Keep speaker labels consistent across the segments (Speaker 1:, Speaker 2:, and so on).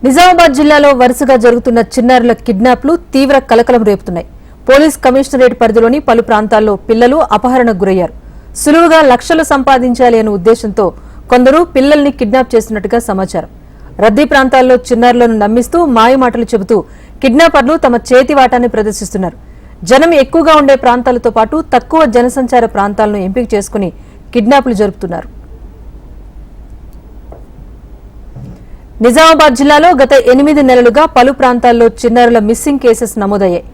Speaker 1: నిజామాబాద్ జిల్లాలో వరుసగా జరుగుతున్న చిన్నారుల కిడ్నాప్లు తీవ్ర కలకలం రేపుతున్నాయి. పోలీస్ కమిషనరేట్ పరిధిలోని పలు ప్రాంతాల్లో పిల్లలు అపహరణకు గురయ్యారు. సులువుగా లక్షలు సంపాదించాలి అనే ఉద్దేశంతో కొందరు పిల్లల్ని కిడ్నాప్ చేస్తున్నట్టుగా సమాచారం. రద్దీ ప్రాంతాల్లో చిన్నారులను నమ్మిస్తూ మాయమాటలు చెబుతూ కిడ్నాపర్లు తమ చేతివాటాన్ని ప్రదర్శిస్తున్నారు. జనం ఎక్కువగా ఉండే ప్రాంతాలతో పాటు తక్కువ జనసంచార ప్రాంతాలను ఎంపిక చేసుకుని కిడ్నాప్లు జరుపుతున్నారు. నిజామాబాద్ జిల్లాలో గత 8 నెలలుగా పలు ప్రాంతాల్లో చిన్నారుల మిస్సింగ్ కేసెస్ నమోదయ్యాయి.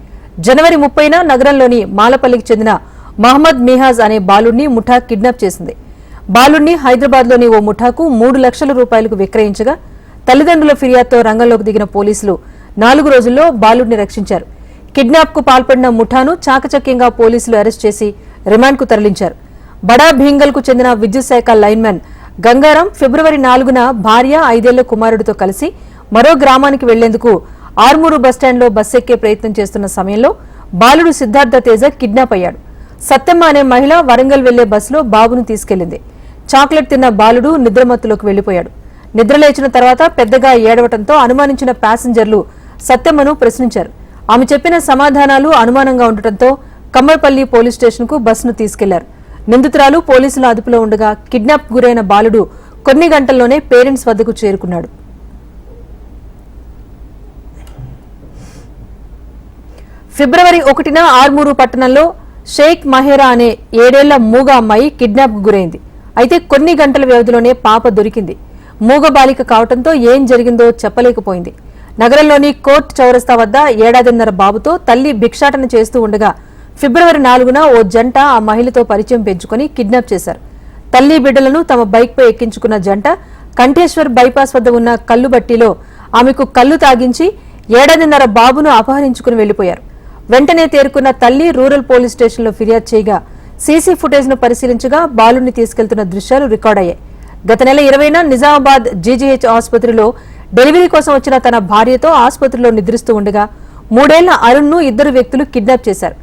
Speaker 1: జనవరి 30న నగరంలోని మాలపల్లికి చెందిన మహమ్మద్ మిహాజ్ అనే బాలుడిని ముఠా కిడ్నాప్ చేసింది. బాలుడిని హైదరాబాద్లోని ఓ ముఠాకు 3 లక్షల రూపాయలకు విక్రయించగా తల్లిదండ్రుల ఫిర్యాదుతో రంగంలోకి దిగిన పోలీసులు 4 రోజుల్లో బాలుడిని రక్షించారు. కిడ్నాప్ కు పాల్పడిన ముఠాను చాకచక్యంగా పోలీసులు అరెస్ట్ చేసి రిమాండ్కు తరలించారు. బడా భీంగల్ కు చెందిన విద్యుత్ శాఖ లైన్మెన్ గంగారాం ఫిబ్రవరి 4న భార్య 5 ఏళ్ల కుమారుడితో కలిసి మరో గ్రామానికి వెళ్లేందుకు ఆర్మూరు బస్టాండ్లో బస్ ఎక్కే ప్రయత్నం చేస్తున్న సమయంలో బాలుడు సిద్ధార్థ తేజ కిడ్నాప్ అయ్యాడు. సత్తెమ్మ అనే మహిళ వరంగల్ వెళ్లే బస్సులో బాబును తీసుకెళ్లింది. చాక్లెట్ తిన్న బాలుడు నిద్రమత్తులోకి వెళ్లిపోయాడు. నిద్రలేచిన తర్వాత పెద్దగా ఏడవటంతో అనుమానించిన ప్యాసింజర్లు సత్తెమ్మను ప్రశ్నించారు. ఆమె చెప్పిన సమాధానాలు అనుమానంగా ఉండటంతో కమ్మర్పల్లి పోలీస్ స్టేషన్కు బస్సును తీసుకెళ్లారు. నిందితురాలు పోలీసుల అదుపులో ఉండగా కిడ్నాప్ గురైన బాలుడు కొన్ని గంటల్లోనే పేరెంట్స్ వద్దకు చేరుకున్నాడు. ఫిబ్రవరి 1న ఆర్మూరు పట్టణంలో షేక్ మహేరా అనే 7 ఏళ్ల మూగ అమ్మాయి కిడ్నాప్ కు గురైంది. అయితే కొన్ని గంటల వ్యవధిలోనే పాప దొరికింది. మూగ బాలిక కావడంతో ఏం జరిగిందో చెప్పలేకపోయింది. నగరంలోని కోర్టు చౌరస్తా వద్ద 1.5 బాబుతో తల్లి భిక్షాటన చేస్తూ ఉండగా ఫిబ్రవరి 4న ఓ జంట ఆ మహిళతో పరిచయం పెంచుకుని కిడ్నాప్ చేశారు. తల్లి బిడ్డలను తమ బైక్పై ఎక్కించుకున్న జంట కంఠేశ్వర్ బైపాస్ వద్ద ఉన్న కల్లుబట్టిలో ఆమెకు కల్లు తాగించి 1.5 బాబును అపహరించుకుని వెళ్లిపోయారు. వెంటనే తేరుకున్న తల్లి రూరల్ పోలీస్ స్టేషన్లో ఫిర్యాదు చేయగా సీసీ ఫుటేజ్ను పరిశీలించగా బాలుడిని తీసుకెళ్తున్న దృశ్యాలు రికార్డయ్యాయి. గత నెల 20న నిజామాబాద్ జీజీహెచ్ ఆసుపత్రిలో డెలివరీ కోసం వచ్చిన తన భార్యతో ఆసుపత్రిలో నిద్రిస్తూ ఉండగా 3 ఏళ్ల అరుణ్ను 2 వ్యక్తులు కిడ్నాప్ చేశారు.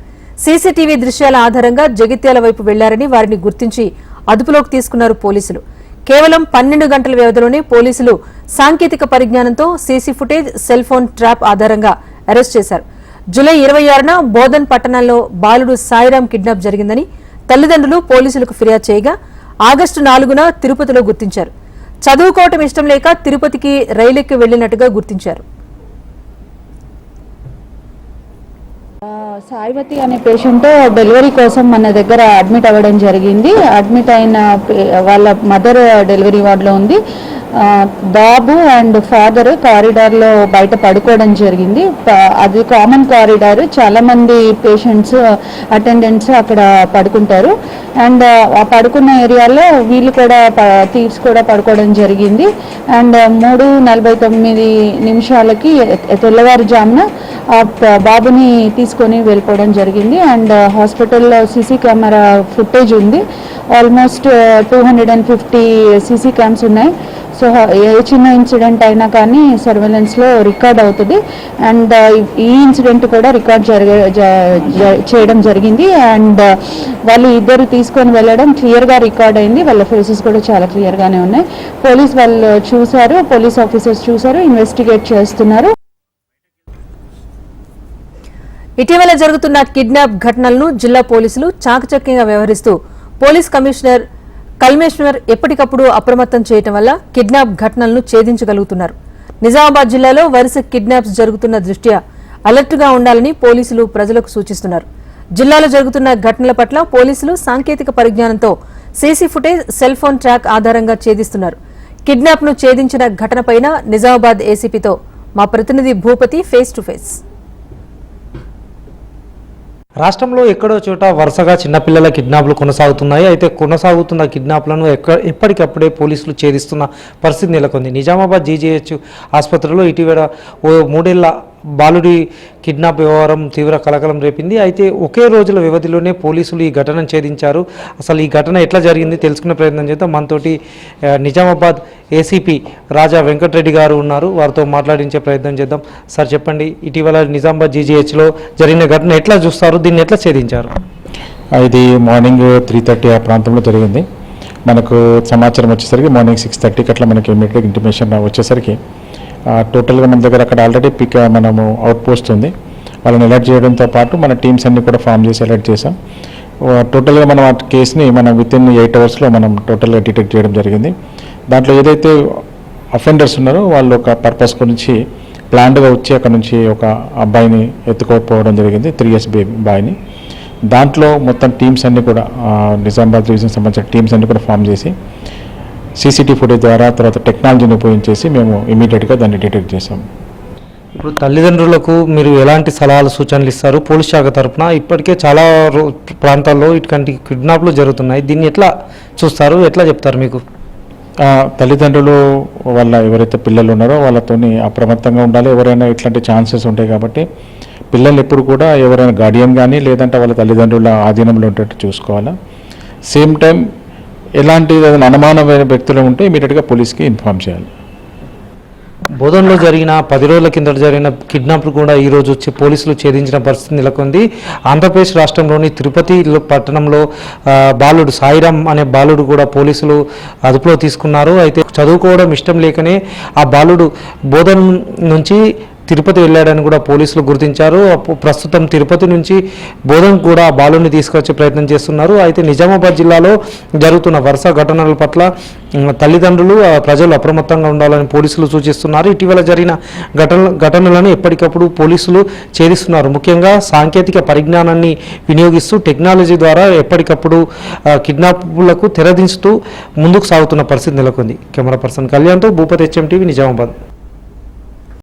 Speaker 1: సీసీటీవీ దృశ్యాల ఆధారంగా జగిత్యాల వైపు వెళ్లారని వారిని గుర్తించి అదుపులోకి తీసుకున్నారు పోలీసులు. కేవలం 12 గంటల వ్యవధిలోనే పోలీసులు సాంకేతిక పరిజ్ఞానంతో CC footage, cell phone trap ఆధారంగా అరెస్ట్ చేశారు. జూలై 26న బోధన్ పట్టణంలో బాలుడు సాయిరాం కిడ్నాప్ జరిగిందని తల్లిదండ్రులు పోలీసులకు ఫిర్యాదు చేయగా ఆగస్టు 4న తిరుపతిలో గుర్తించారు. చదువుకోవటం ఇష్టం లేక తిరుపతికి రైలెక్కి వెళ్లినట్టుగా గుర్తించారు.
Speaker 2: సాయివతి అనే పేషెంట్ డెలివరీ కోసం మన దగ్గర అడ్మిట్ అవ్వడం జరిగింది. అడ్మిట్ అయిన వాళ్ళ మదర్ డెలివరీ వార్డులో ఉంది. బాబు అండ్ ఫాదర్ కారిడార్లో బయట పడుకోవడం జరిగింది. అది కామన్ కారిడార్, చాలా మంది పేషెంట్స్ అటెండెంట్స్ అక్కడ పడుకుంటారు. అండ్ ఆ పడుకున్న ఏరియాలో వీళ్ళు కూడా థీవ్స్ కూడా పడుకోవడం జరిగింది. అండ్ 3:49 తెల్లవారుజామున ఆ బాబుని తీసుకొని వెళ్ళిపోవడం జరిగింది. అండ్ హాస్పిటల్లో సీసీ కెమెరా ఫుటేజ్ ఉంది. ఆల్మోస్ట్ 250 సీసీ క్యామ్స్ ఉన్నాయి. సో ఏ చిన్న ఇన్సిడెంట్ అయినా కానీ సర్వేలెన్స్లో రికార్డ్ అవుతుంది. అండ్ ఈ ఇన్సిడెంట్ కూడా రికార్డ్ చేయడం జరిగింది. అండ్ వాళ్ళు ఇద్దరు తీసుకొని వెళ్ళడం క్లియర్గా రికార్డ్ అయింది. వాళ్ళ ఫేసెస్ కూడా చాలా క్లియర్గానే ఉన్నాయి. పోలీస్ వాళ్ళు చూశారు, పోలీస్ ఆఫీసర్స్ చూశారు, ఇన్వెస్టిగేట్ చేస్తున్నారు.
Speaker 1: ఇటీవల జరుగుతున్న కిడ్నాప్ ఘటనలను జిల్లా పోలీసులు చాకచక్యంగా వ్యవహరిస్తూ పోలీస్ కమిషనర్ కల్మేశ్వర్ ఎప్పటికప్పుడు అప్రమత్తం చేయడం వల్ల కిడ్నాప్ ఘటనలను ఛేదించగలుగుతున్నారు. నిజామాబాద్ జిల్లాలో వరుస కిడ్నాప్స్ జరుగుతున్న దృష్ట్యా అలర్ట్గా ఉండాలని పోలీసులు ప్రజలకు సూచిస్తున్నారు. జిల్లాలో జరుగుతున్న ఘటనల పట్ల పోలీసులు సాంకేతిక పరిజ్ఞానంతో CC footage, cell phone track ఆధారంగా ఛేదిస్తున్నారు. కిడ్నాప్ ను ఛేదించిన ఘటనపైన నిజామాబాద్ ఏసీపీతో మా ప్రతినిధి భూపతి ఫేస్ టు ఫేస్.
Speaker 3: రాష్ట్రంలో ఎక్కడో చోట వరుసగా చిన్నపిల్లల కిడ్నాప్లు కొనసాగుతున్నాయి. అయితే కొనసాగుతున్న కిడ్నాప్లను ఎప్పటికప్పుడే పోలీసులు ఛేదిస్తున్న పరిస్థితి నెలకొంది. నిజామాబాద్ జీజీహెచ్ ఆసుపత్రిలో ఇటీవల ఓ 3 ఏళ్ల బాలుడి కిడ్నాప్ వ్యవహారం తీవ్ర కలకలం రేపింది. అయితే ఒకే రోజుల వ్యవధిలోనే పోలీసులు ఈ ఘటనను ఛేదించారు. అసలు ఈ ఘటన ఎట్లా జరిగింది తెలుసుకునే ప్రయత్నం చేద్దాం. మనతోటి నిజామాబాద్ ఏసీపీ రాజా వెంకటరెడ్డి గారు ఉన్నారు. వారితో మాట్లాడించే ప్రయత్నం చేద్దాం. సార్ చెప్పండి, ఇటీవల నిజామాబాద్ జీజీహెచ్లో జరిగిన ఘటన ఎట్లా చూస్తారు, దీన్ని ఎట్లా ఛేదించారు?
Speaker 4: ఇది మార్నింగ్ 3:30 ఆ ప్రాంతంలో జరిగింది. మనకు సమాచారం వచ్చేసరికి మార్నింగ్ 6:30కి అట్లా మనకి ఇమీడియట్గా ఇంటిమేషన్ వచ్చేసరికి టోటల్గా మన దగ్గర అక్కడ ఆల్రెడీ మనము అవుట్ పోస్ట్ ఉంది. వాళ్ళని అలర్ట్ చేయడంతో పాటు మన టీమ్స్ అన్ని కూడా ఫామ్ చేసి అలర్ట్ చేసాం. టోటల్గా మనం ఆ కేసుని మనం వితిన్ 8 అవర్స్లో మనం టోటల్గా డిటెక్ట్ చేయడం జరిగింది. దాంట్లో ఏదైతే అఫెండర్స్ ఉన్నారో వాళ్ళు ఒక పర్పస్ గురించి ప్లాన్డ్గా వచ్చి అక్కడ నుంచి ఒక అబ్బాయిని ఎత్తుకోకపోవడం జరిగింది, 3 years బాయ్ని. దాంట్లో మొత్తం టీమ్స్ అన్నీ కూడా నిజామాబాద్ రీజన్ సంబంధించిన టీమ్స్ అన్నీ కూడా ఫామ్ చేసి సీసీటీవీ ఫుటేజ్ ద్వారా తర్వాత టెక్నాలజీని ఉపయోగించేసి మేము ఇమీడియట్గా దాన్ని డిటెక్ట్ చేసాం.
Speaker 3: ఇప్పుడు తల్లిదండ్రులకు మీరు ఎలాంటి సలహాలు సూచనలు ఇస్తారు? పోలీస్ శాఖ తరఫున ఇప్పటికే చాలా ప్రాంతాల్లో ఇటువంటి కిడ్నాప్లు జరుగుతున్నాయి, దీన్ని ఎట్లా చూస్తారు, ఎట్లా చెప్తారు మీకు?
Speaker 4: తల్లిదండ్రులు వాళ్ళ ఎవరైతే పిల్లలు ఉన్నారో వాళ్ళతోని అప్రమత్తంగా ఉండాలి. ఎవరైనా ఇట్లాంటి ఛాన్సెస్ ఉంటాయి కాబట్టి పిల్లలు ఎప్పుడు కూడా ఎవరైనా గార్డియన్ కానీ లేదంటే వాళ్ళ తల్లిదండ్రుల ఆధీనంలో ఉండేట్టు చూసుకోవాలా. సేమ్ టైం ఎలాంటి అనుమానమైన వ్యక్తులు ఉంటే ఇమీడియట్గా పోలీస్కి ఇన్ఫార్మ్ చేయాలి.
Speaker 3: బోధనలో జరిగిన 10 రోజుల కిందట జరిగిన కిడ్నాప్లు కూడా ఈరోజు పోలీసులు ఛేదించిన పరిస్థితి నెలకొంది. ఆంధ్రప్రదేశ్ రాష్ట్రంలోని తిరుపతి పట్టణంలో బాలుడు సాయిరామ్ అనే బాలుడు కూడా పోలీసులు అదుపులో తీసుకున్నారు. అయితే చదువుకోవడం ఇష్టం లేకనే ఆ బాలుడు బోధన నుంచి తిరుపతి వెళ్ళాడని కూడా పోలీసులు గుర్తించారు. ప్రస్తుతం తిరుపతి నుంచి బోధన్ కూడా బాలుని తీసుకొచ్చే ప్రయత్నం చేస్తున్నారు. అయితే నిజామాబాద్ జిల్లాలో జరుగుతున్న వరుస ఘటనల పట్ల తల్లిదండ్రులు ప్రజలు అప్రమత్తంగా ఉండాలని పోలీసులు సూచిస్తున్నారు. ఇటీవల జరిగిన ఘటనలను ఎప్పటికప్పుడు పోలీసులు ఛేదిస్తున్నారు. ముఖ్యంగా సాంకేతిక పరిజ్ఞానాన్ని వినియోగిస్తూ టెక్నాలజీ ద్వారా ఎప్పటికప్పుడు కిడ్నాప్లకు తెరదించుతూ ముందుకు సాగుతున్న పరిస్థితి నెలకొంది. కెమెరా పర్సన్ కళ్యాణ్తో భూపతి, HM TV, నిజామాబాద్.